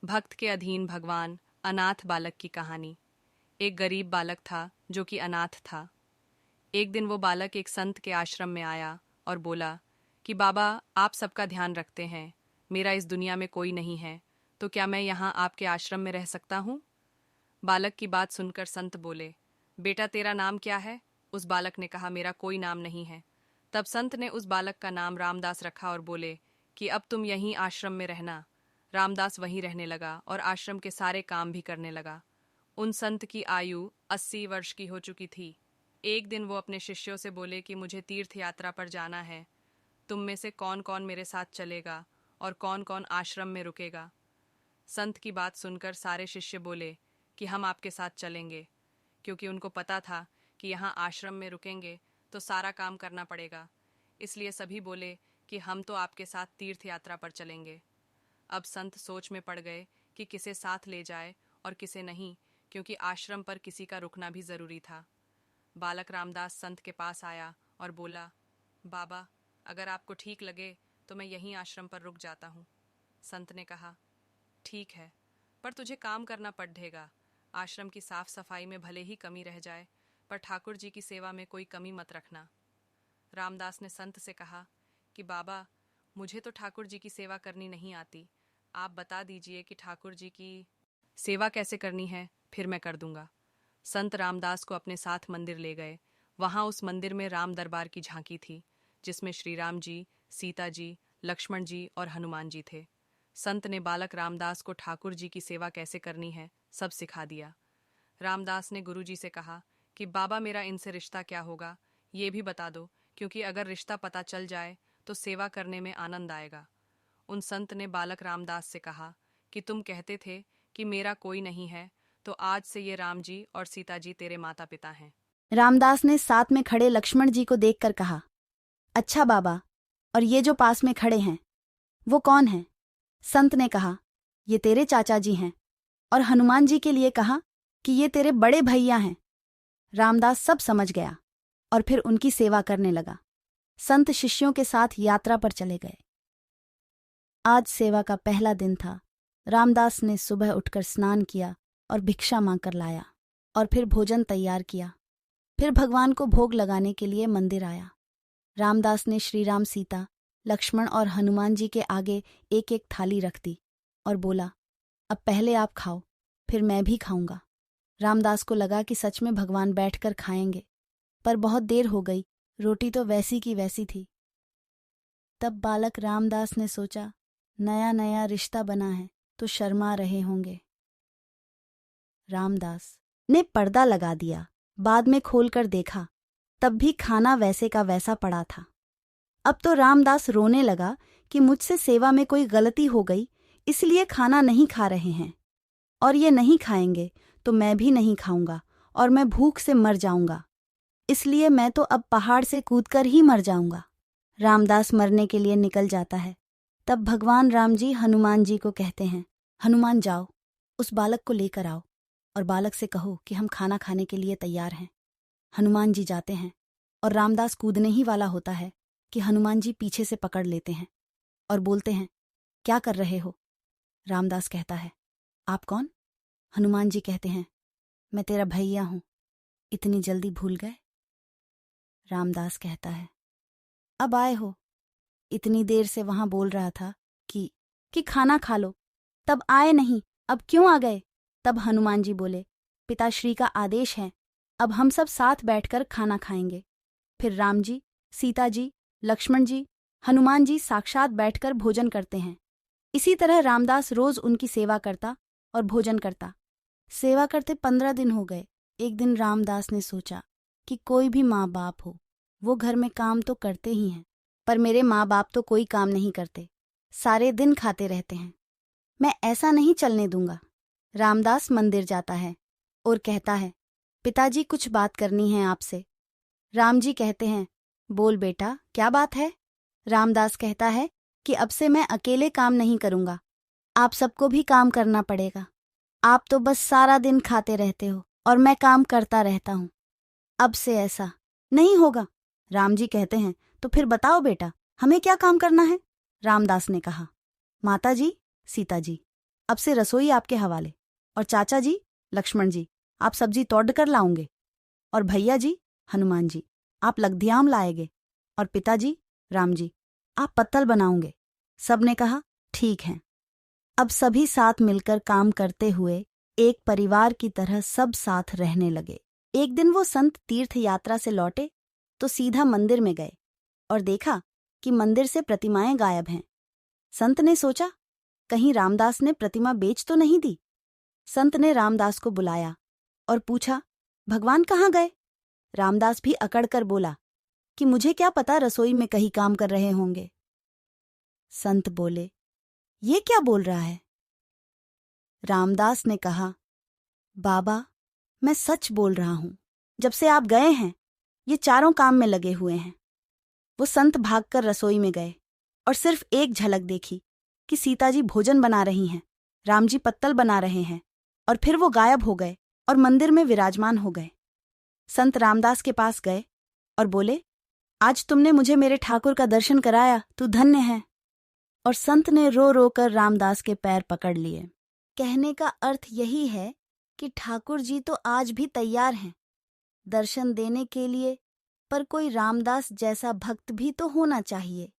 भक्त के अधीन भगवान, अनाथ बालक की कहानी। एक गरीब बालक था जो कि अनाथ था। एक दिन वो बालक एक संत के आश्रम में आया और बोला कि बाबा, आप सबका ध्यान रखते हैं, मेरा इस दुनिया में कोई नहीं है, तो क्या मैं यहाँ आपके आश्रम में रह सकता हूँ? बालक की बात सुनकर संत बोले, बेटा तेरा नाम क्या है? उस बालक ने कहा, मेरा कोई नाम नहीं है। तब संत ने उस बालक का नाम रामदास रखा और बोले कि अब तुम यहीं आश्रम में रहना। रामदास वहीं रहने लगा और आश्रम के सारे काम भी करने लगा। उन संत की आयु 80 वर्ष की हो चुकी थी। एक दिन वो अपने शिष्यों से बोले कि मुझे तीर्थ यात्रा पर जाना है, तुम में से कौन कौन मेरे साथ चलेगा और कौन कौन आश्रम में रुकेगा? संत की बात सुनकर सारे शिष्य बोले कि हम आपके साथ चलेंगे, क्योंकि उनको पता था कि यहाँ आश्रम में रुकेंगे तो सारा काम करना पड़ेगा। इसलिए सभी बोले कि हम तो आपके साथ तीर्थ यात्रा पर चलेंगे। अब संत सोच में पड़ गए कि किसे साथ ले जाए और किसे नहीं, क्योंकि आश्रम पर किसी का रुकना भी जरूरी था। बालक रामदास संत के पास आया और बोला, बाबा, अगर आपको ठीक लगे तो मैं यहीं आश्रम पर रुक जाता हूँ। संत ने कहा, ठीक है, पर तुझे काम करना पड़ेगा। आश्रम की साफ सफाई में भले ही कमी रह जाए, पर ठाकुर जी की सेवा में कोई कमी मत रखना। रामदास ने संत से कहा कि बाबा, मुझे तो ठाकुर जी की सेवा करनी नहीं आती, आप बता दीजिए कि ठाकुर जी की सेवा कैसे करनी है, फिर मैं कर दूंगा। संत रामदास को अपने साथ मंदिर ले गए। वहां उस मंदिर में राम दरबार की झांकी थी, जिसमें श्री राम जी, सीता जी, लक्ष्मण जी और हनुमान जी थे। संत ने बालक रामदास को ठाकुर जी की सेवा कैसे करनी है सब सिखा दिया। रामदास ने गुरुजी से कहा कि बाबा, मेरा इनसे रिश्ता क्या होगा, ये भी बता दो, क्योंकि अगर रिश्ता पता चल जाए तो सेवा करने में आनंद आएगा। उन संत ने बालक रामदास से कहा कि तुम कहते थे कि मेरा कोई नहीं है, तो आज से ये राम जी और सीता जी तेरे माता पिता हैं। रामदास ने साथ में खड़े लक्ष्मण जी को देखकर कहा, अच्छा बाबा, और ये जो पास में खड़े हैं वो कौन है? संत ने कहा, ये तेरे चाचा जी हैं, और हनुमान जी के लिए कहा कि ये तेरे बड़े भैया हैं। रामदास सब समझ गया और फिर उनकी सेवा करने लगा। संत शिष्यों के साथ यात्रा पर चले गए। आज सेवा का पहला दिन था। रामदास ने सुबह उठकर स्नान किया और भिक्षा मांगकर लाया और फिर भोजन तैयार किया। फिर भगवान को भोग लगाने के लिए मंदिर आया। रामदास ने श्री राम, सीता, लक्ष्मण और हनुमान जी के आगे एक एक थाली रख दी और बोला, अब पहले आप खाओ, फिर मैं भी खाऊंगा। रामदास को लगा कि सच में भगवान बैठकर खाएंगे, पर बहुत देर हो गई, रोटी तो वैसी की वैसी थी। तब बालक रामदास ने सोचा, नया नया रिश्ता बना है तो शर्मा रहे होंगे। रामदास ने पर्दा लगा दिया। बाद में खोलकर देखा, तब भी खाना वैसे का वैसा पड़ा था। अब तो रामदास रोने लगा कि मुझसे सेवा में कोई गलती हो गई, इसलिए खाना नहीं खा रहे हैं, और ये नहीं खाएंगे तो मैं भी नहीं खाऊंगा और मैं भूख से मर जाऊंगा, इसलिए मैं तो अब पहाड़ से कूदकर ही मर जाऊंगा। रामदास मरने के लिए निकल जाता है। तब भगवान राम जी हनुमान जी को कहते हैं, हनुमान जाओ, उस बालक को लेकर आओ और बालक से कहो कि हम खाना खाने के लिए तैयार हैं। हनुमान जी जाते हैं और रामदास कूदने ही वाला होता है कि हनुमान जी पीछे से पकड़ लेते हैं और बोलते हैं, क्या कर रहे हो? रामदास कहता है, आप कौन? हनुमान जी कहते हैं, मैं तेरा भैया हूं, इतनी जल्दी भूल गए? रामदास कहता है, अब आए हो, इतनी देर से वहां बोल रहा था कि खाना खा लो, तब आए नहीं, अब क्यों आ गए? तब हनुमान जी बोले, पिताश्री का आदेश है, अब हम सब साथ बैठकर खाना खाएंगे। फिर राम जी, सीता जी, लक्ष्मण जी, हनुमान जी साक्षात बैठकर भोजन करते हैं। इसी तरह रामदास रोज उनकी सेवा करता और भोजन करता। सेवा करते 15 दिन हो गए। एक दिन रामदास ने सोचा कि कोई भी माँ बाप हो, वो घर में काम तो करते ही हैं, पर मेरे माँ बाप तो कोई काम नहीं करते, सारे दिन खाते रहते हैं, मैं ऐसा नहीं चलने दूंगा। रामदास मंदिर जाता है और कहता है, पिताजी कुछ बात करनी है आपसे। राम जी कहते हैं, बोल बेटा, क्या बात है? रामदास कहता है कि अब से मैं अकेले काम नहीं करूंगा, आप सबको भी काम करना पड़ेगा। आप तो बस सारा दिन खाते रहते हो और मैं काम करता रहता हूं, अब से ऐसा नहीं होगा। राम जी कहते हैं, तो फिर बताओ बेटा, हमें क्या काम करना है? रामदास ने कहा, माता जी, सीता जी, अब से रसोई आपके हवाले। और चाचा जी, लक्ष्मण जी, आप सब्जी तोड़ कर लाओगे। और भैया जी, हनुमान जी, आप लग्धियाम लाएगे। और पिताजी, राम जी, आप पत्तल बनाओगे। सबने कहा, ठीक है। अब सभी साथ मिलकर काम करते हुए एक परिवार की तरह सब साथ रहने लगे। एक दिन वो संत तीर्थ यात्रा से लौटे तो सीधा मंदिर में गए और देखा कि मंदिर से प्रतिमाएं गायब हैं। संत ने सोचा, कहीं रामदास ने प्रतिमा बेच तो नहीं दी। संत ने रामदास को बुलाया और पूछा, भगवान कहाँ गए? रामदास भी अकड़ कर बोला कि मुझे क्या पता, रसोई में कहीं काम कर रहे होंगे। संत बोले, ये क्या बोल रहा है? रामदास ने कहा, बाबा, मैं सच बोल रहा हूं। जब से आप गए हैं ये चारों काम में लगे हुए हैं। वो संत भागकर रसोई में गए और सिर्फ एक झलक देखी कि सीता जी भोजन बना रही हैं, राम जी पत्तल बना रहे हैं, और फिर वो गायब हो गए और मंदिर में विराजमान हो गए। संत रामदास के पास गए और बोले, आज तुमने मुझे मेरे ठाकुर का दर्शन कराया, तू धन्य है। और संत ने रो रो कर रामदास के पैर पकड़ लिए। कहने का अर्थ यही है कि ठाकुर जी तो आज भी तैयार हैं दर्शन देने के लिए, पर कोई रामदास जैसा भक्त भी तो होना चाहिए।